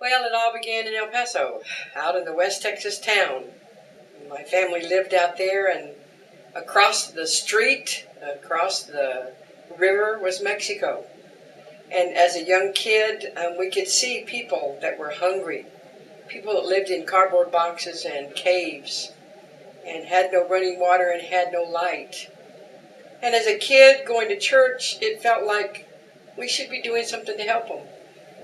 Well, it all began in El Paso, out in the West Texas town. My family lived out there, and across the street, across the river, was Mexico. And as a young kid, we could see people that were hungry, people that lived in cardboard boxes and caves, and had no running water and had no light. And as a kid going to church, it felt like we should be doing something to help them.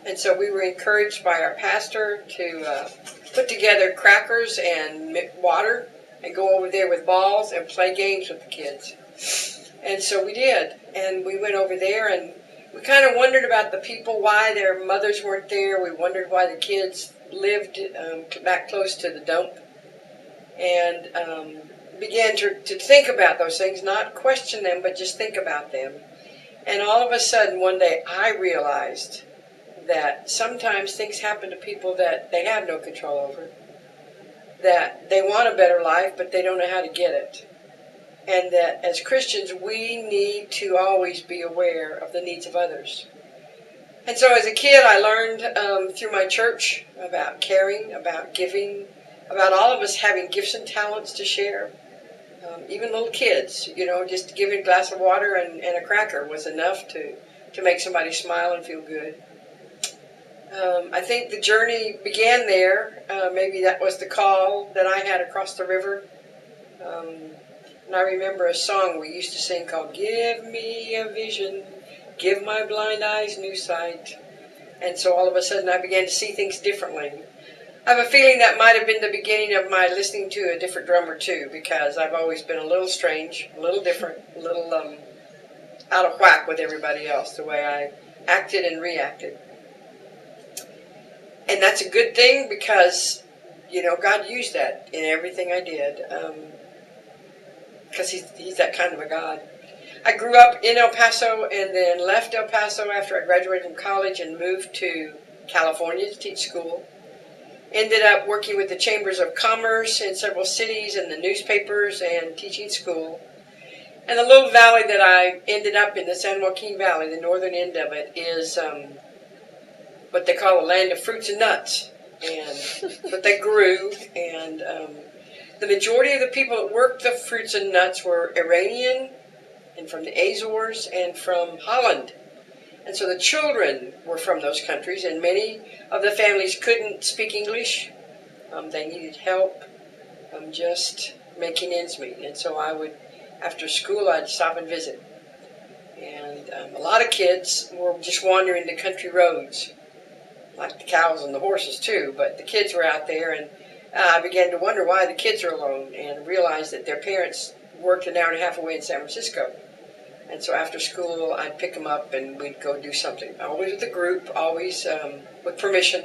And so we were encouraged by our pastor to put together crackers and water and go over there with balls and play games with the kids. And so we did. And we went over there, and we kind of wondered about the people, why their mothers weren't there. We wondered why the kids lived back close to the dump. And began to think about those things, not question them, but just think about them. And all of a sudden, one day, I realized that sometimes things happen to people that they have no control over, that they want a better life, but they don't know how to get it. And that as Christians, we need to always be aware of the needs of others. And so as a kid, I learned through my church about caring, about giving, about all of us having gifts and talents to share. Even little kids, just giving a glass of water and a cracker was enough to make somebody smile and feel good. I think the journey began there. Maybe that was the call that I had across the river. And I remember a song we used to sing called "Give Me a Vision, Give My Blind Eyes New Sight." And so all of a sudden I began to see things differently. I have a feeling that might have been the beginning of my listening to a different drummer too, because I've always been a little strange, a little different, a little out of whack with everybody else, the way I acted and reacted. And that's a good thing because, God used that in everything I did, because he's that kind of a God. I grew up in El Paso and then left El Paso after I graduated from college and moved to California to teach school. Ended up working with the Chambers of Commerce in several cities and the newspapers and teaching school. And the little valley that I ended up in, the San Joaquin Valley, the northern end of it, is what they call a land of fruits and nuts. But they grew, and the majority of the people that worked the fruits and nuts were Iranian and from the Azores and from Holland. And so the children were from those countries, and many of the families couldn't speak English. They needed help just making ends meet. And so I would, after school, I'd stop and visit. And a lot of kids were just wandering the country roads, like the cows and the horses too, but the kids were out there, and I began to wonder why the kids are alone and realized that their parents worked an hour and a half away in San Francisco. And so after school, I'd pick them up and we'd go do something. Always with a group, always with permission,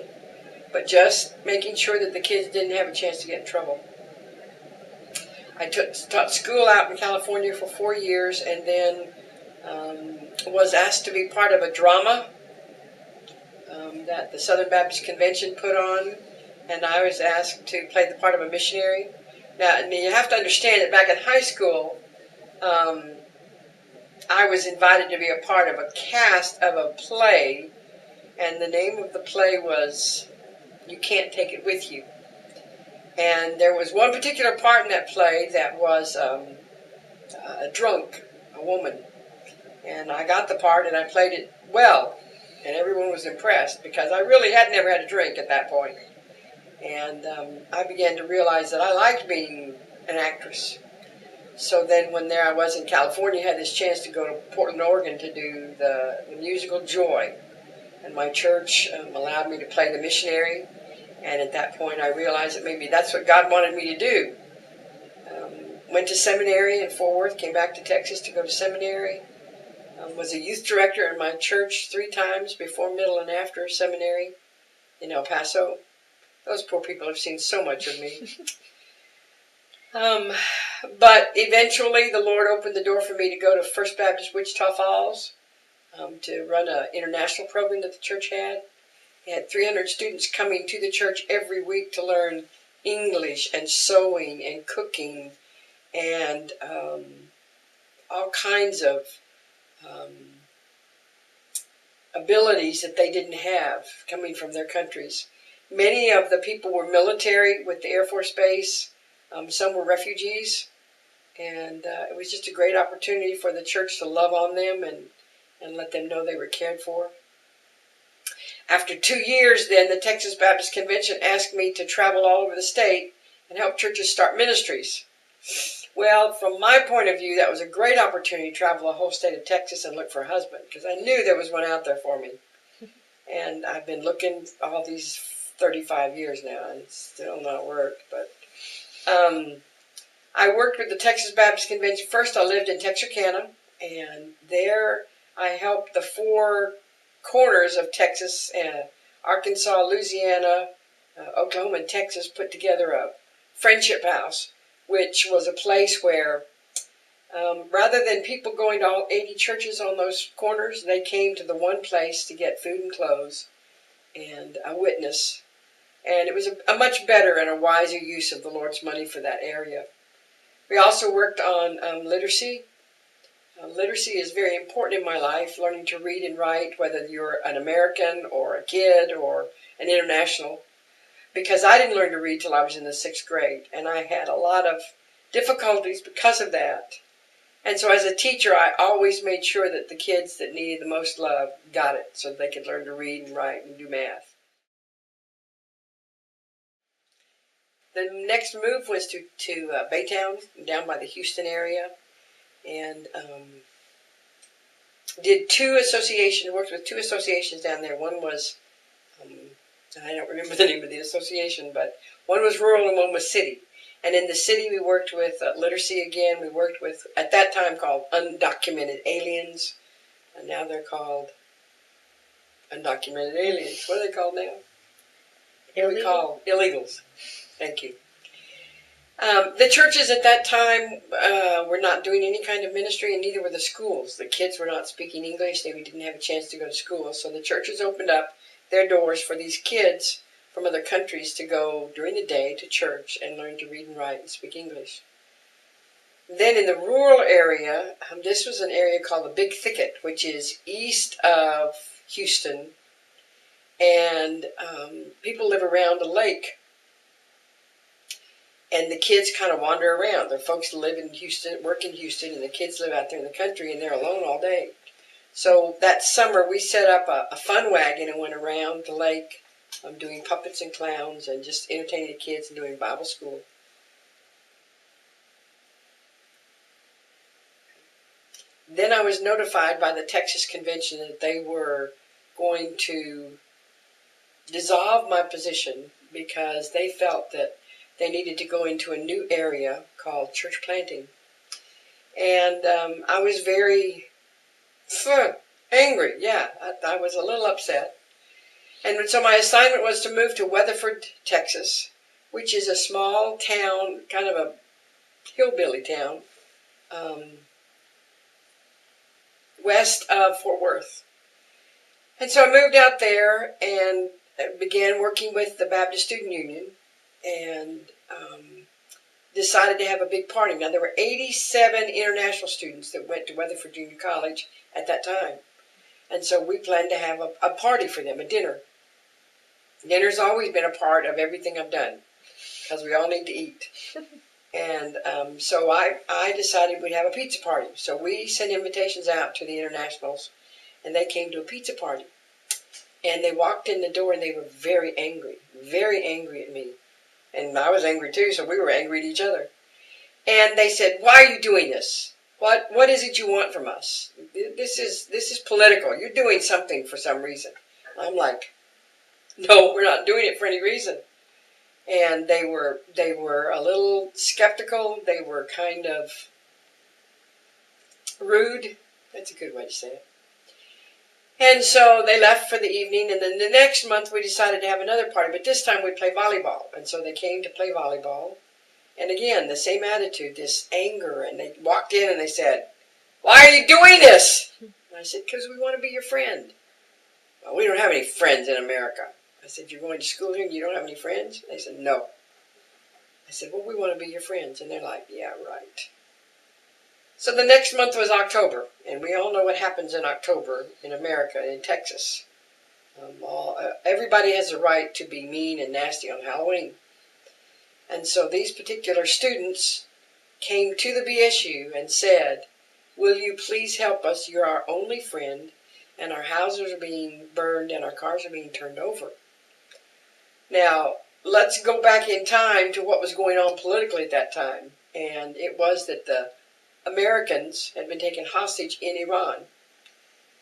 but just making sure that the kids didn't have a chance to get in trouble. I taught school out in California for 4 years, and then was asked to be part of a drama that the Southern Baptist Convention put on, and I was asked to play the part of a missionary. Now, you have to understand that back in high school, I was invited to be a part of a cast of a play, and the name of the play was "You Can't Take It With You." And there was one particular part in that play that was a drunk, a woman. And I got the part, and I played it well. And everyone was impressed because I really had never had a drink at that point. And I began to realize that I liked being an actress. So then when there I was in California, I had this chance to go to Portland, Oregon to do the musical Joy. And my church allowed me to play the missionary. And at that point I realized that maybe that's what God wanted me to do. Went to seminary in Fort Worth, came back to Texas to go to seminary. Was a youth director in my church 3 times before, middle, and after seminary in El Paso. Those poor people have seen so much of me. But eventually the Lord opened the door for me to go to First Baptist Wichita Falls to run an international program that the church had. They had 300 students coming to the church every week to learn English and sewing and cooking and all kinds of abilities that they didn't have coming from their countries. Many of the people were military with the Air Force Base. Some were refugees. And it was just a great opportunity for the church to love on them and let them know they were cared for. After 2 years, then, the Texas Baptist Convention asked me to travel all over the state and help churches start ministries. Well, from my point of view, that was a great opportunity to travel the whole state of Texas and look for a husband, because I knew there was one out there for me. And I've been looking all these 35 years now, and it's still not worked. But I worked with the Texas Baptist Convention. First, I lived in Texarkana, and there I helped the 4 corners of Texas, Arkansas, Louisiana, Oklahoma, and Texas put together a friendship house, which was a place where rather than people going to all 80 churches on those corners, they came to the one place to get food and clothes and a witness. And it was a much better and a wiser use of the Lord's money for that area. We also worked on literacy. Literacy is very important in my life, learning to read and write, whether you're an American or a kid or an international, because I didn't learn to read till I was in the 6th grade, and I had a lot of difficulties because of that. And so as a teacher, I always made sure that the kids that needed the most love got it so they could learn to read and write and do math. The next move was to Baytown, down by the Houston area, and did 2 associations, worked with 2 associations down there. One was, I don't remember the name of the association, but one was rural and one was city. And in the city we worked with literacy again. We worked with, at that time, called undocumented aliens, and now they're called undocumented aliens. What are they called now? We call illegals. Thank you. The churches at that time were not doing any kind of ministry, and neither were the schools. The kids were not speaking English. They didn't have a chance to go to school. So the churches opened up their doors for these kids from other countries to go during the day to church and learn to read and write and speak English. Then in the rural area, this was an area called the Big Thicket, which is east of Houston, and people live around a lake. And the kids kind of wander around. The folks live in Houston, work in Houston, and the kids live out there in the country, and they're alone all day. So that summer, we set up a fun wagon and went around the lake doing puppets and clowns and just entertaining the kids and doing Bible school. Then I was notified by the Texas Convention that they were going to dissolve my position because they felt that they needed to go into a new area called church planting. And I was very angry. Yeah, I was a little upset. And so my assignment was to move to Weatherford, Texas, which is a small town, kind of a hillbilly town, west of Fort Worth. And so I moved out there and began working with the Baptist Student Union, and decided to have a big party. Now, there were 87 international students that went to Weatherford Junior College at that time. And so we planned to have a party for them, a dinner. Dinner's always been a part of everything I've done, because we all need to eat. And so I decided we'd have a pizza party. So we sent invitations out to the internationals, and they came to a pizza party. And they walked in the door, and they were very angry at me. And I was angry too, so we were angry at each other. And they said, "Why are you doing this? What is it you want from us? This is political. You're doing something for some reason." I'm like, "No, we're not doing it for any reason." And they were a little skeptical. They were kind of rude. That's a good way to say it. And so they left for the evening, and then the next month we decided to have another party, but this time we'd play volleyball. And so they came to play volleyball. And again, the same attitude, this anger, and they walked in and they said, "Why are you doing this?" And I said, "Because we want to be your friend." "Well, we don't have any friends in America." I said, "You're going to school here and you don't have any friends?" They said, "No." I said, "Well, we want to be your friends." And they're like, "Yeah, right." So the next month was October, and we all know what happens in October in America, in Texas. Everybody has a right to be mean and nasty on Halloween. And so these particular students came to the BSU and said, "Will you please help us? You're our only friend, and our houses are being burned and our cars are being turned over." Now, let's go back in time to what was going on politically at that time. And it was that the Americans had been taken hostage in Iran,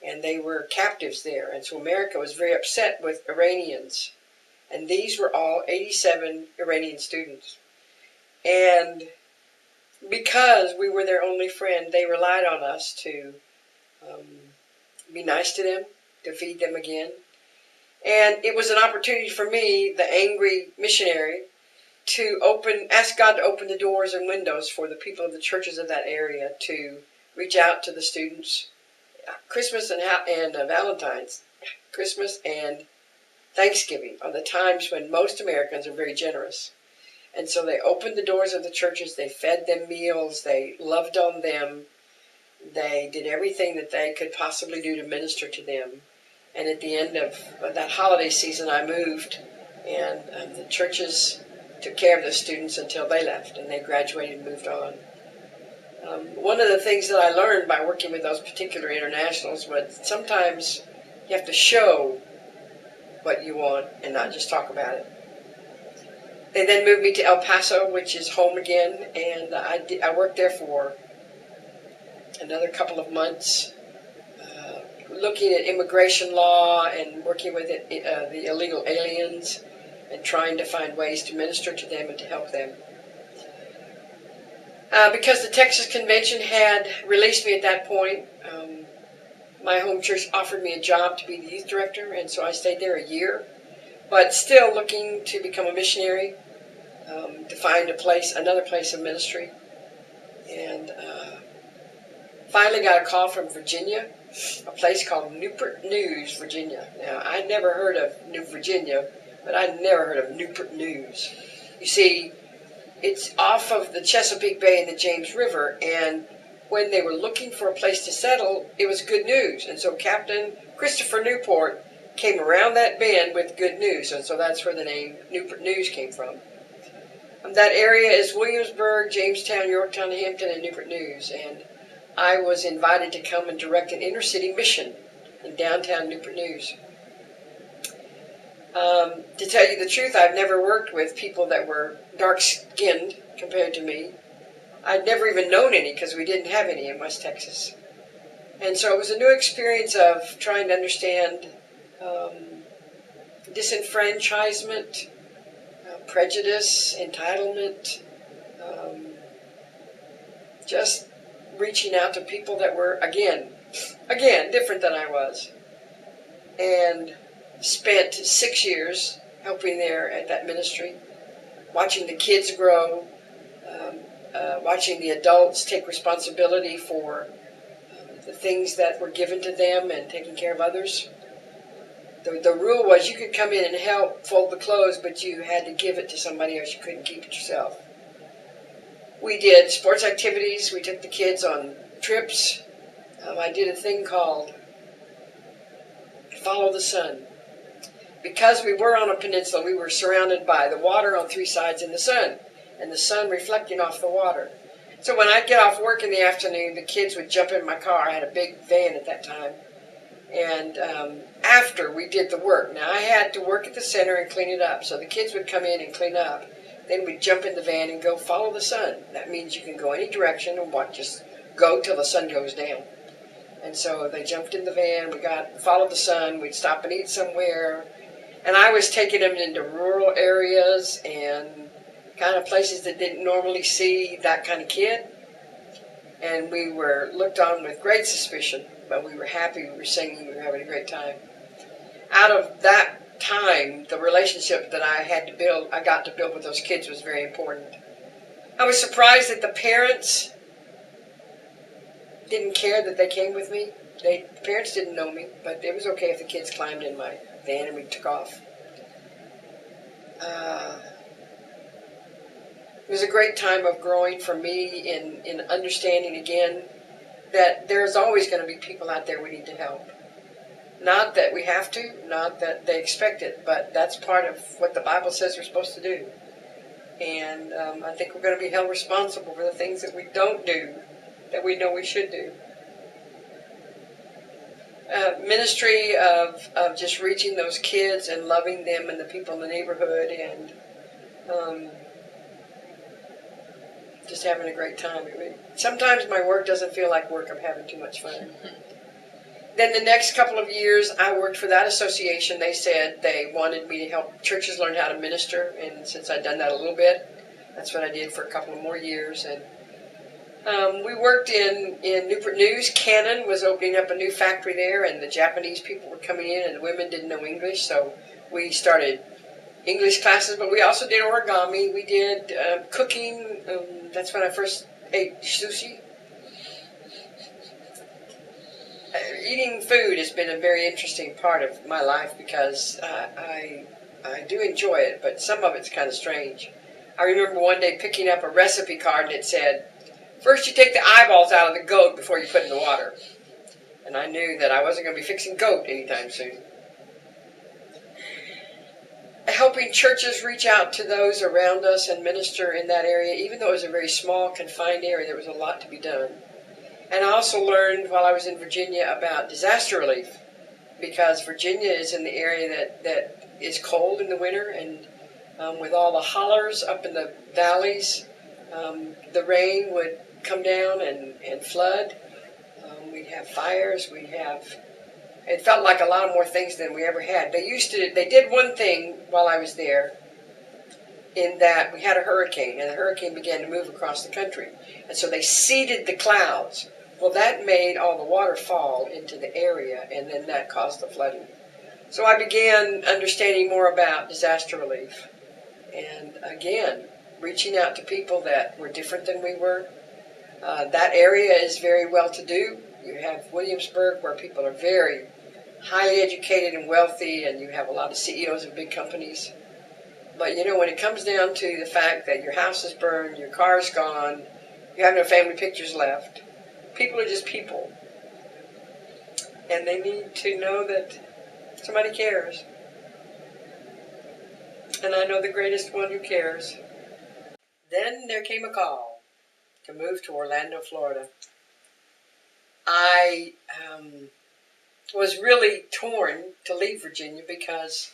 and they were captives there. And so America was very upset with Iranians. And these were all 87 Iranian students. And because we were their only friend, they relied on us to be nice to them, to feed them again. And it was an opportunity for me, the angry missionary, to ask God to open the doors and windows for the people of the churches of that area to reach out to the students. Christmas and Valentine's, Christmas and Thanksgiving are the times when most Americans are very generous. And so they opened the doors of the churches, they fed them meals, they loved on them, they did everything that they could possibly do to minister to them. And at the end of that holiday season, I moved, and the churches took care of the students until they left, and they graduated and moved on. One of the things that I learned by working with those particular internationals was sometimes you have to show what you want and not just talk about it. They then moved me to El Paso, which is home again, and I worked there for another couple of months, looking at immigration law and working with the illegal aliens and trying to find ways to minister to them and to help them. Because the Texas Convention had released me at that point, my home church offered me a job to be the youth director, and so I stayed there a year, but still looking to become a missionary, to find another place of ministry. And finally got a call from Virginia, a place called Newport News, Virginia. Now, I'd never heard of New Virginia, but I'd never heard of Newport News. You see, it's off of the Chesapeake Bay and the James River, and when they were looking for a place to settle, it was good news. And so Captain Christopher Newport came around that bend with good news, and so that's where the name Newport News came from. That area is Williamsburg, Jamestown, Yorktown, Hampton, and Newport News, and I was invited to come and direct an inner-city mission in downtown Newport News. To tell you the truth, I've never worked with people that were dark-skinned compared to me. I'd never even known any because we didn't have any in West Texas. And so it was a new experience of trying to understand disenfranchisement, prejudice, entitlement, just reaching out to people that were, again, different than I was. And spent 6 years helping there at that ministry, watching the kids grow, watching the adults take responsibility for the things that were given to them and taking care of others. The rule was you could come in and help fold the clothes, but you had to give it to somebody else. You couldn't keep it yourself. We did sports activities. We took the kids on trips. I did a thing called Follow the Sun. Because we were on a peninsula, we were surrounded by the water on three sides and the sun reflecting off the water. So when I'd get off work in the afternoon, the kids would jump in my car. I had a big van at that time. And after we did the work, now I had to work at the center and clean it up. So the kids would come in and clean up. Then we'd jump in the van and go follow the sun. That means you can go any direction and just go till the sun goes down. And so they jumped in the van. We followed the sun. We'd stop and eat somewhere. And I was taking them into rural areas and kind of places that didn't normally see that kind of kid. And we were looked on with great suspicion, but we were happy, we were singing, we were having a great time. Out of that time, the relationship that I got to build with those kids was very important. I was surprised that the parents didn't care that they came with me. The parents didn't know me, but it was okay if the kids climbed in my van and we took off. It was a great time of growing for me in understanding again that there's always going to be people out there we need to help. Not that we have to, not that they expect it, but that's part of what the Bible says we're supposed to do. And I think we're going to be held responsible for the things that we don't do, that we know we should do. Ministry of just reaching those kids and loving them and the people in the neighborhood, and just having a great time. Sometimes my work doesn't feel like work. I'm having too much fun. Then the next couple of years, I worked for that association. They said they wanted me to help churches learn how to minister, and since I'd done that a little bit, that's what I did for a couple of more years. And we worked in Newport News. Canon was opening up a new factory there, and the Japanese people were coming in, and the women didn't know English, so we started English classes, but we also did origami. We did cooking. That's when I first ate sushi. Eating food has been a very interesting part of my life because I do enjoy it, but some of it's kind of strange. I remember one day picking up a recipe card and it said, first you take the eyeballs out of the goat before you put it in the water. And I knew that I wasn't going to be fixing goat anytime soon. Helping churches reach out to those around us and minister in that area, even though it was a very small, confined area, there was a lot to be done. And I also learned while I was in Virginia about disaster relief, because Virginia is in the area that is cold in the winter, and with all the hollers up in the valleys, the rain would come down and flood. We'd have fires. It felt like a lot more things than we ever had. They did one thing while I was there, in that we had a hurricane, and the hurricane began to move across the country. And so they seeded the clouds. Well, that made all the water fall into the area, and then that caused the flooding. So I began understanding more about disaster relief. And again, reaching out to people that were different than we were. That area is very well-to-do. You have Williamsburg, where people are very highly educated and wealthy, and you have a lot of CEOs of big companies. But when it comes down to the fact that your house is burned, your car's gone, you have no family pictures left, people are just people. And they need to know that somebody cares. And I know the greatest one who cares. Then there came a call to move to Orlando, Florida. I was really torn to leave Virginia because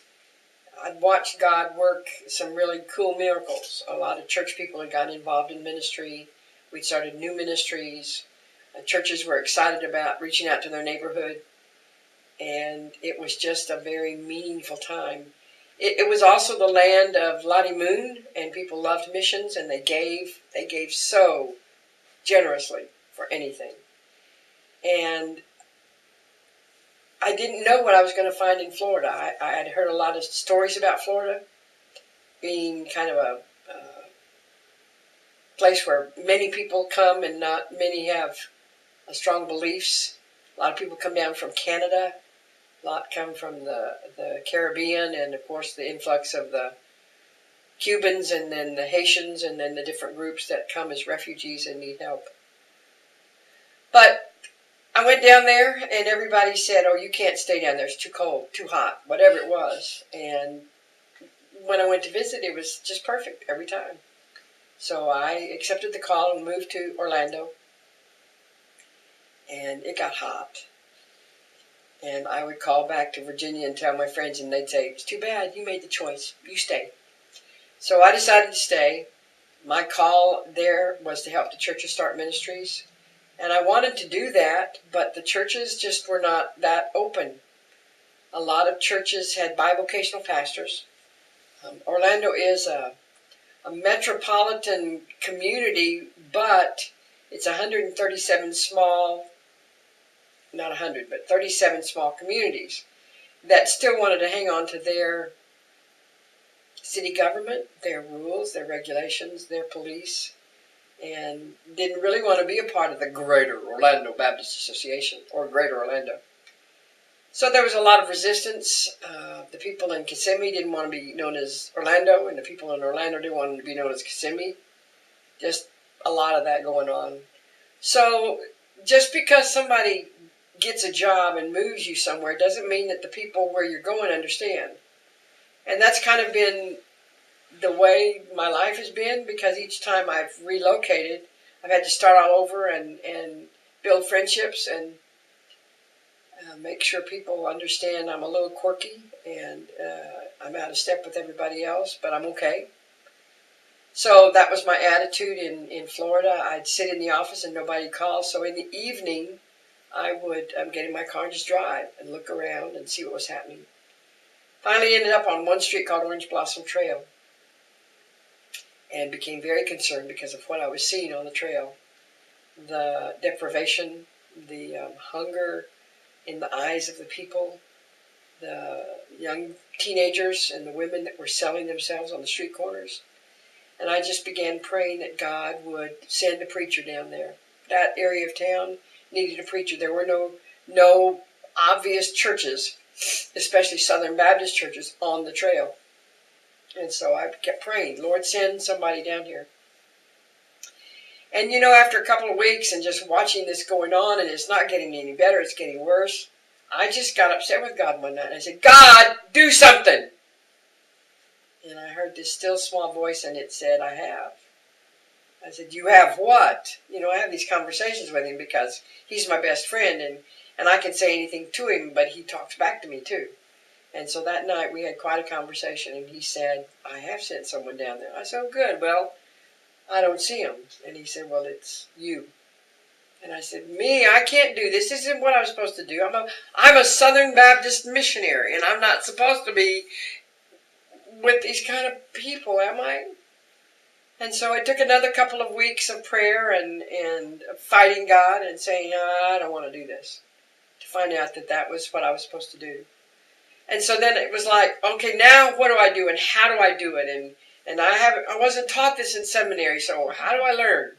I'd watched God work some really cool miracles. A lot of church people had gotten involved in ministry. We'd started new ministries. Churches were excited about reaching out to their neighborhood. And it was just a very meaningful time. It was also the land of Lottie Moon, and people loved missions, and they gave so generously for anything. And I didn't know what I was going to find in Florida. I had heard a lot of stories about Florida being kind of a place where many people come and not many have strong beliefs. A lot of people come down from Canada. A lot come from the Caribbean, and of course the influx of the Cubans, and then the Haitians, and then the different groups that come as refugees and need help. But I went down there, and everybody said, oh, you can't stay down there. It's too cold, too hot, whatever it was. And when I went to visit, it was just perfect every time. So I accepted the call and moved to Orlando. And it got hot. And I would call back to Virginia and tell my friends, and they'd say, it's too bad, you made the choice, you stay. So I decided to stay. My call there was to help the churches start ministries. And I wanted to do that, but the churches just were not that open. A lot of churches had bivocational pastors. Orlando is a metropolitan community, but it's 137 small, not 100, but 37 small communities that still wanted to hang on to their city government, their rules, their regulations, their police, and didn't really want to be a part of the Greater Orlando Baptist Association or Greater Orlando. So there was a lot of resistance. The people in Kissimmee didn't want to be known as Orlando, and the people in Orlando didn't want to be known as Kissimmee. Just a lot of that going on. So just because somebody gets a job and moves you somewhere doesn't mean that the people where you're going understand. And that's kind of been the way my life has been, because each time I've relocated, I've had to start all over and build friendships and make sure people understand I'm a little quirky and I'm out of step with everybody else, but I'm okay. So that was my attitude in Florida. I'd sit in the office and nobody called. So in the evening, I would get in my car and just drive and look around and see what was happening. Finally ended up on one street called Orange Blossom Trail and became very concerned because of what I was seeing on the trail. The deprivation, the hunger in the eyes of the people, the young teenagers and the women that were selling themselves on the street corners. And I just began praying that God would send a preacher down there. That area of town needed a preacher. There were no obvious churches, especially Southern Baptist churches, on the trail. And so I kept praying, Lord, send somebody down here. And after a couple of weeks and just watching this going on, and it's not getting any better, it's getting worse, I just got upset with God one night. I said, God, do something. And I heard this still small voice, and it said, I have. I said, you have what? I have these conversations with him because he's my best friend, and I can say anything to him, but he talks back to me too. And so that night we had quite a conversation, and he said, I have sent someone down there. I said, oh, good. Well, I don't see him. And he said, well, it's you. And I said, me? I can't do this. This isn't what I'm supposed to do. I'm a Southern Baptist missionary, and I'm not supposed to be with these kind of people, am I? And so it took another couple of weeks of prayer and fighting God and saying, I don't want to do this, to find out that was what I was supposed to do. And so then it was like, okay, now what do I do and how do I do it? And I wasn't taught this in seminary, so how do I learn?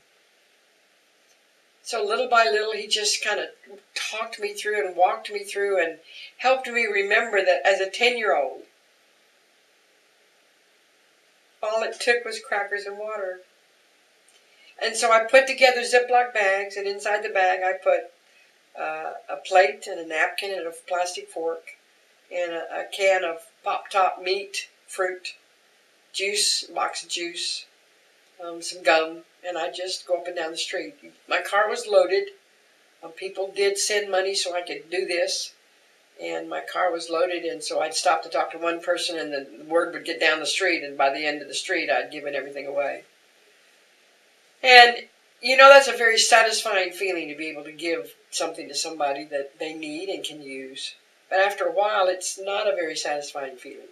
So little by little, he just kind of talked me through and walked me through and helped me remember that as a 10-year-old, all it took was crackers and water. And so I put together Ziploc bags, and inside the bag I put a plate and a napkin and a plastic fork and a can of pop-top meat, fruit, juice, a box of juice, some gum, and I just go up and down the street. My car was loaded. People did send money so I could do this, and my car was loaded, and so I'd stop to talk to one person, and the word would get down the street, and by the end of the street, I'd given everything away. And, that's a very satisfying feeling to be able to give something to somebody that they need and can use. But after a while, it's not a very satisfying feeling.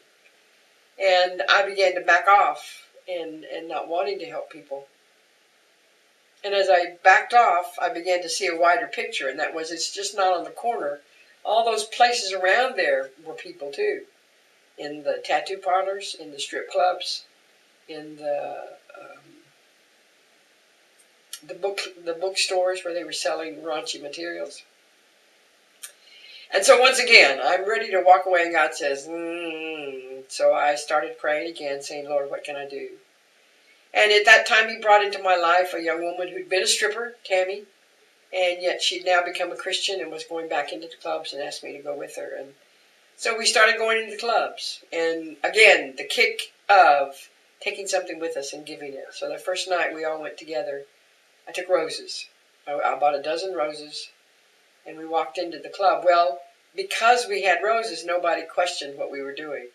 And I began to back off and not wanting to help people. And as I backed off, I began to see a wider picture, and that was it's just not on the corner. All those places around there were people too. In the tattoo parlors, in the strip clubs, in the bookstores where they were selling raunchy materials. And so once again, I'm ready to walk away, and God says, So I started praying again, saying, Lord, what can I do? And at that time, he brought into my life a young woman who'd been a stripper, Tammy, and yet she'd now become a Christian and was going back into the clubs and asked me to go with her. And so we started going into the clubs. And again, the kick of taking something with us and giving it. So the first night we all went together. I took roses. I bought a dozen roses, and we walked into the club. Well, because we had roses, nobody questioned what we were doing.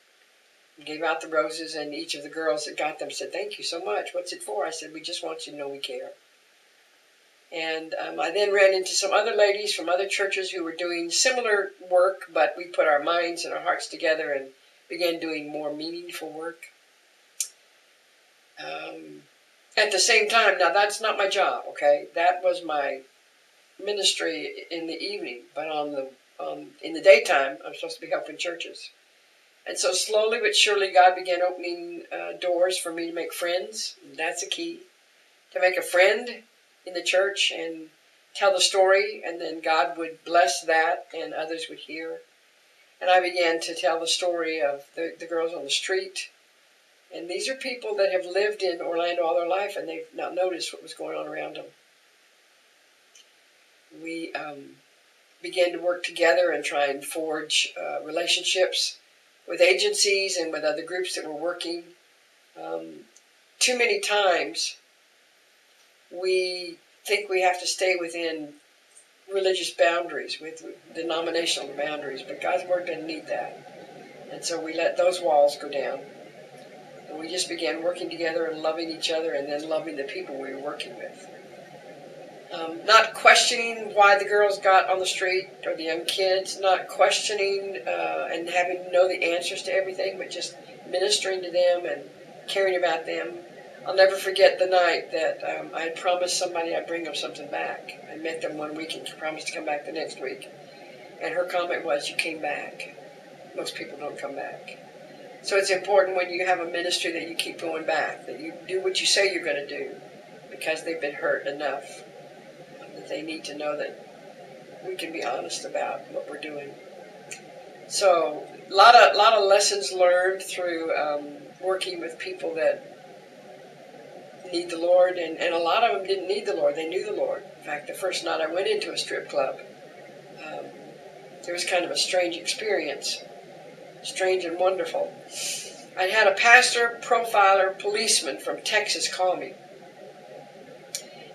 We gave out the roses, and each of the girls that got them said, thank you so much. What's it for? I said, we just want you to know we care. And I then ran into some other ladies from other churches who were doing similar work, but we put our minds and our hearts together and began doing more meaningful work. At the same time, now that's not my job, okay? That was my ministry in the evening, but in the daytime, I'm supposed to be helping churches. And so slowly but surely, God began opening doors for me to make friends. That's a key. To make a friend in the church and tell the story, and then God would bless that and others would hear. And I began to tell the story of the girls on the street. And these are people that have lived in Orlando all their life, and they've not noticed what was going on around them. We began to work together and try and forge relationships with agencies and with other groups that were working. Too many times we think we have to stay within religious boundaries, with denominational boundaries, but God's Word doesn't need that. And so we let those walls go down. And we just began working together and loving each other and then loving the people we were working with. Not questioning why the girls got on the street or the young kids, not questioning and having to know the answers to everything, but just ministering to them and caring about them. I'll never forget the night that I had promised somebody I'd bring them something back. I met them one week and promised to come back the next week. And her comment was, "You came back. Most people don't come back." So it's important when you have a ministry that you keep going back, that you do what you say you're going to do, because they've been hurt enough that they need to know that we can be honest about what we're doing. So a lot of lessons learned through working with people that need the Lord, and a lot of them didn't need the Lord. They knew the Lord. In fact, the first night I went into a strip club, it was kind of a strange experience, strange and wonderful. I had a pastor, profiler, policeman from Texas call me.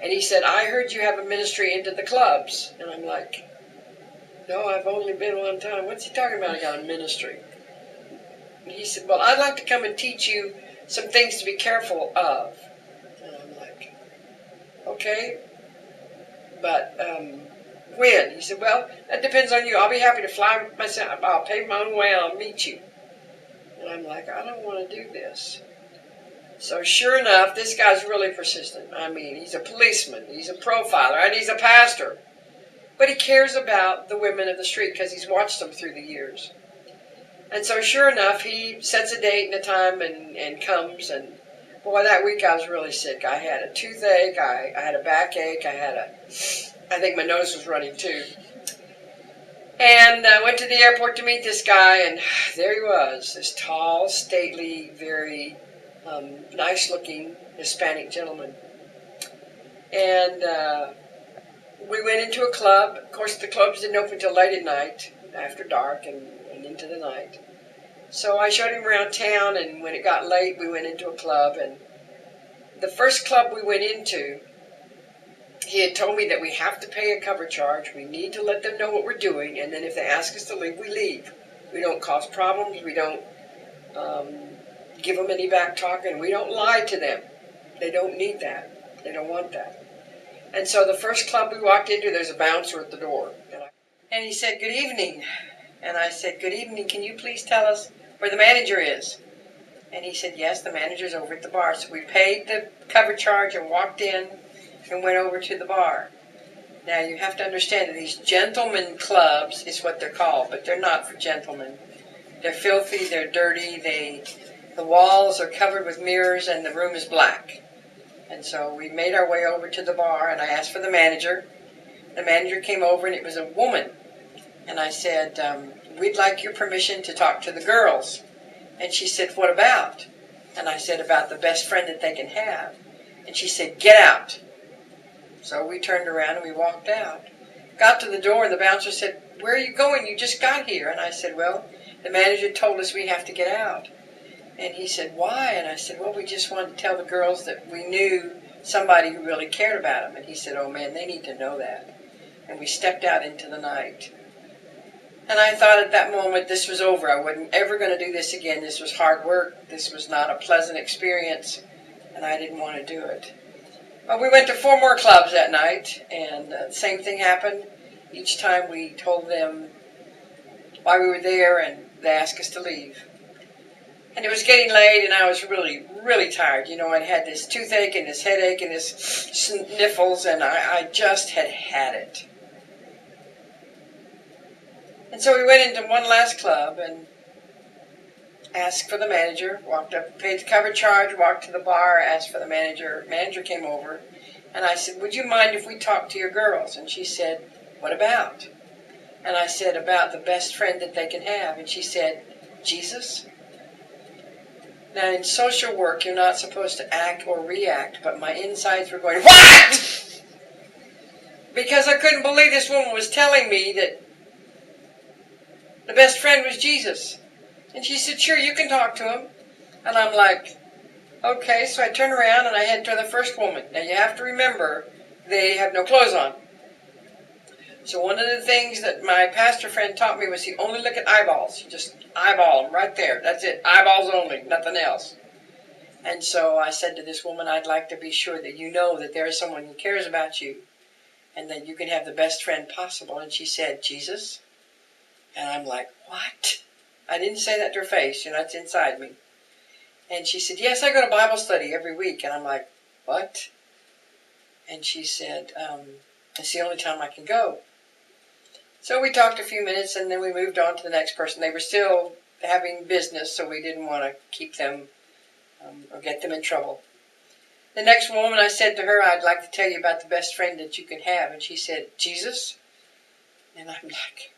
And he said, "I heard you have a ministry into the clubs." And I'm like, "No, I've only been one time." "What's he talking about? I got a ministry." And he said, "Well, I'd like to come and teach you some things to be careful of." And I'm like, "Okay, but when?" He said, "Well, that depends on you. I'll be happy to fly myself. I'll pay my own way and I'll meet you." And I'm like, "I don't want to do this." So sure enough, this guy's really persistent. I mean, he's a policeman, he's a profiler, and he's a pastor. But he cares about the women of the street because he's watched them through the years. And so sure enough, he sets a date and a time and comes. And boy, that week I was really sick. I had a toothache, I had a backache, I think my nose was running too. And I went to the airport to meet this guy, and there he was, this tall, stately, very nice-looking Hispanic gentleman. And we went into a club. Of course, the clubs didn't open until late at night, after dark and into the night. So I showed him around town, and when it got late, we went into a club. And the first club we went into, he had told me that we have to pay a cover charge. We need to let them know what we're doing, and then if they ask us to leave, we leave. We don't cause problems. We don't give them any back talk, and we don't lie to them. They don't need that. They don't want that. And so the first club we walked into, there's a bouncer at the door. And he said, "Good evening." And I said, "Good evening. Can you please tell us where the manager is?" And he said, "Yes, the manager's over at the bar." So we paid the cover charge and walked in and went over to the bar. Now you have to understand that these gentlemen clubs is what they're called, but they're not for gentlemen. They're filthy, they're dirty, the walls are covered with mirrors, and the room is black. And so we made our way over to the bar, and I asked for the manager. The manager came over, and it was a woman. And I said, "We'd like your permission to talk to the girls." And she said, "What about?" And I said, "About the best friend that they can have." And she said, "Get out." So we turned around and we walked out. Got to the door, and the bouncer said, "Where are you going? You just got here." And I said, "Well, the manager told us we have to get out." And he said, "Why?" And I said, "Well, we just wanted to tell the girls that we knew somebody who really cared about them." And he said, "Oh, man, they need to know that." And we stepped out into the night. And I thought at that moment this was over. I wasn't ever going to do this again. This was hard work. This was not a pleasant experience. And I didn't want to do it. But we went to 4 more clubs that night. And the same thing happened. Each time we told them why we were there, and they asked us to leave. And it was getting late, and I was really, really tired. You know, I'd had this toothache and this headache and this sniffles, and I just had it. And so we went into one last club and asked for the manager, walked up, paid the cover charge, walked to the bar, asked for the manager. Manager came over, and I said, "Would you mind if we talked to your girls?" And she said, "What about?" And I said, "About the best friend that they can have." And she said, "Jesus?" Now, in social work, you're not supposed to act or react, but my insides were going, "What?" because I couldn't believe this woman was telling me that the best friend was Jesus. And she said, sure, you can talk to him. And I'm like, okay. So I turned around and I head to the first woman. Now you have to remember, they have no clothes on. So one of the things that my pastor friend taught me was you only look at eyeballs. You just eyeball them right there. That's it. Eyeballs only, nothing else. And so I said to this woman, I'd like to be sure that you know that there is someone who cares about you and that you can have the best friend possible. And she said, Jesus. And I'm like, what? I didn't say that to her face. You know, it's inside me. And she said, yes, I go to Bible study every week. And I'm like, what? And she said, it's the only time I can go. So we talked a few minutes, and then we moved on to the next person. They were still having business, so we didn't want to keep them or get them in trouble. The next woman, I said to her, I'd like to tell you about the best friend that you can have. And she said, Jesus? And I'm like,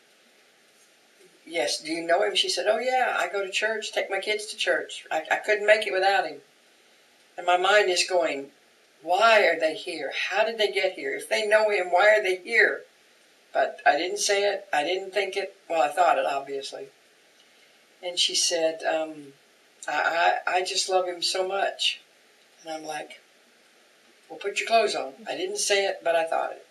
yes, do you know him? She said, oh yeah, I go to church, take my kids to church. I couldn't make it without him. And my mind is going, why are they here? How did they get here? If they know him, why are they here? But I didn't say it. I didn't think it. Well, I thought it, obviously. And she said, I just love him so much. And I'm like, well, put your clothes on. I didn't say it, but I thought it.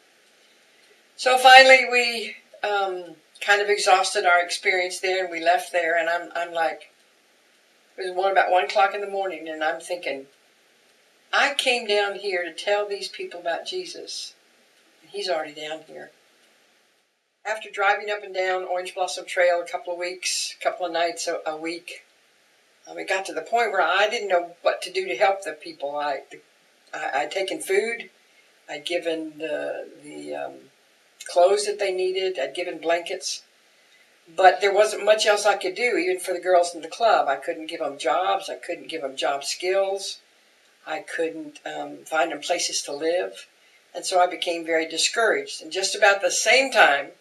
So finally, we kind of exhausted our experience there, and we left there. And I'm like, it was about 1 o'clock in the morning, and I'm thinking, I came down here to tell these people about Jesus, and he's already down here. After driving up and down Orange Blossom Trail a couple of weeks, a couple of nights a week, it got to the point where I didn't know what to do to help the people. I'd taken food, I'd given the clothes that they needed, I'd given blankets, but there wasn't much else I could do, even for the girls in the club. I couldn't give them jobs, I couldn't give them job skills, I couldn't find them places to live, and so I became very discouraged. And just about the same time,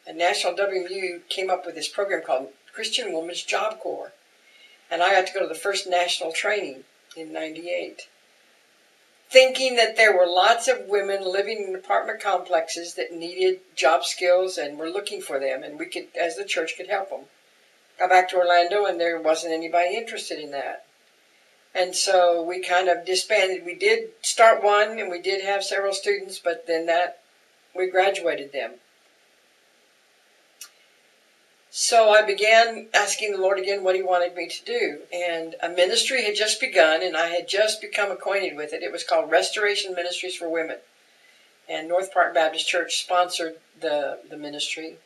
a National WMU came up with this program called Christian Women's Job Corps. And I got to go to the first national training in '98, thinking that there were lots of women living in apartment complexes that needed job skills and were looking for them, and we could, as the church, could help them. Got back to Orlando, and there wasn't anybody interested in that. And so we kind of disbanded. We did start one, and we did have several students, but then we graduated them. So I began asking the Lord again what he wanted me to do. And a ministry had just begun, and I had just become acquainted with it. It was called Restoration Ministries for Women. And North Park Baptist Church sponsored the ministry.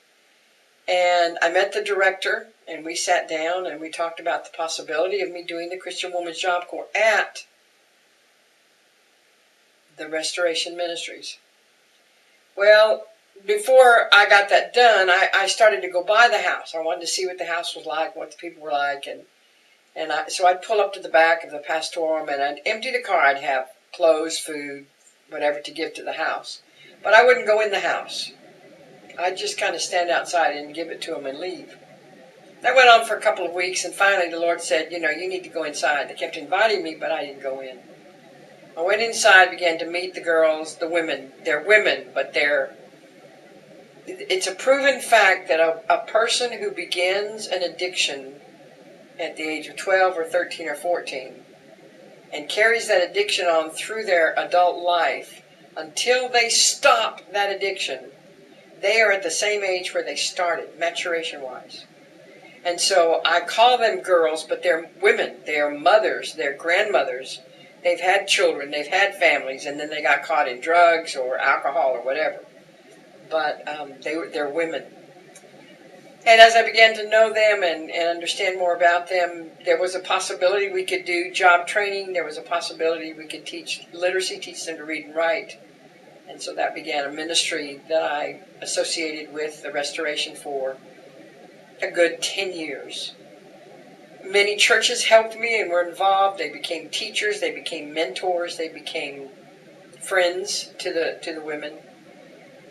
And I met the director, and we sat down, and we talked about the possibility of me doing the Christian Women's Job Corps at the Restoration Ministries. Well, before I got that done, I started to go by the house. I wanted to see what the house was like, what the people were like, so I'd pull up to the back of the pastorum, and I'd empty the car. I'd have clothes, food, whatever to give to the house. But I wouldn't go in the house. I'd just kind of stand outside and give it to them and leave. That went on for a couple of weeks, and finally the Lord said, you need to go inside. They kept inviting me, but I didn't go in. I went inside, began to meet the girls, the women. They're women, but it's a proven fact that a person who begins an addiction at the age of 12 or 13 or 14 and carries that addiction on through their adult life until they stop that addiction, they are at the same age where they started, maturation-wise. And so I call them girls, but they're women. They are mothers. They're grandmothers. They've had children. They've had families, and then they got caught in drugs or alcohol or whatever. But they're women. And as I began to know them and understand more about them, there was a possibility we could do job training. There was a possibility we could teach literacy, teach them to read and write. And so that began a ministry that I associated with the Restoration for a good 10 years. Many churches helped me and were involved. They became teachers. They became mentors. They became friends to the women.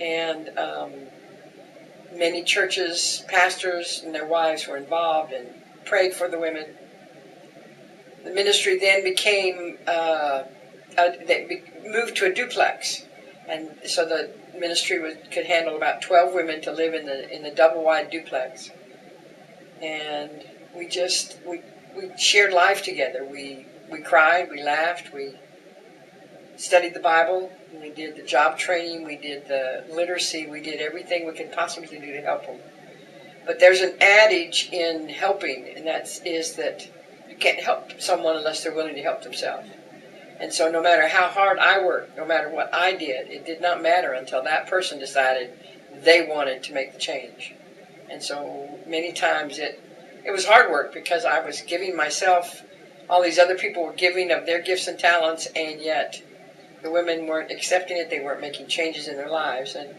And many churches, pastors, and their wives were involved and prayed for the women. The ministry then became, they moved to a duplex. And so the ministry could handle about 12 women to live in the double wide duplex. And we shared life together. We cried, we laughed, we studied the Bible, we did the job training, we did the literacy, we did everything we could possibly do to help them. But there's an adage in helping, and is that you can't help someone unless they're willing to help themselves. And so no matter how hard I worked, no matter what I did, it did not matter until that person decided they wanted to make the change. And so many times it was hard work because I was giving myself, all these other people were giving of their gifts and talents, and yet the women weren't accepting it, they weren't making changes in their lives. And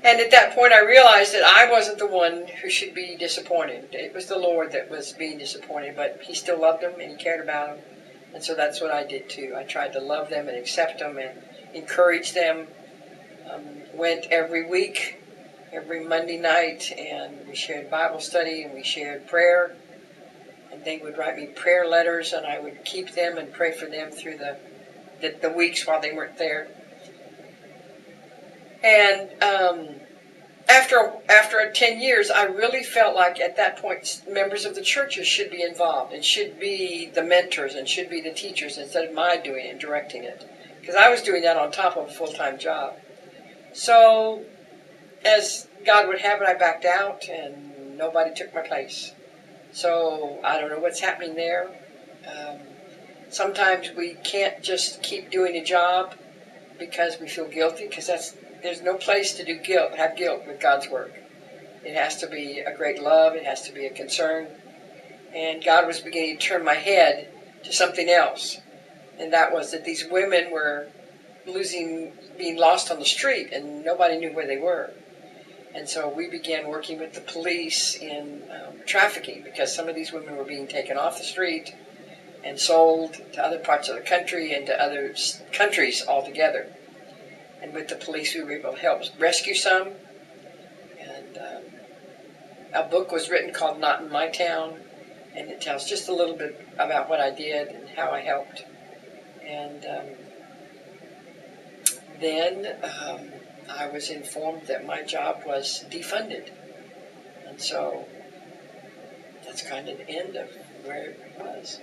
at that point I realized that I wasn't the one who should be disappointed. It was the Lord that was being disappointed, but He still loved them and He cared about them. And so that's what I did too. I tried to love them and accept them and encourage them. Went every week, every Monday night, and we shared Bible study and we shared prayer. And they would write me prayer letters, and I would keep them and pray for them through the weeks while they weren't there. And after 10 years, I really felt like at that point members of the churches should be involved and should be the mentors and should be the teachers instead of my doing it and directing it. Because I was doing that on top of a full-time job. So as God would have it, I backed out and nobody took my place. So I don't know what's happening there. Sometimes we can't just keep doing a job because we feel guilty, because there's no place to have guilt with God's work. It has to be a great love. It has to be a concern. And God was beginning to turn my head to something else. And that was that these women were being lost on the street, and nobody knew where they were. And so we began working with the police in trafficking, because some of these women were being taken off the street and sold to other parts of the country and to other countries altogether. And with the police, we were able to help rescue some. And a book was written called Not in My Town, and it tells just a little bit about what I did and how I helped. And then I was informed that my job was defunded. And so that's kind of the end of where it was.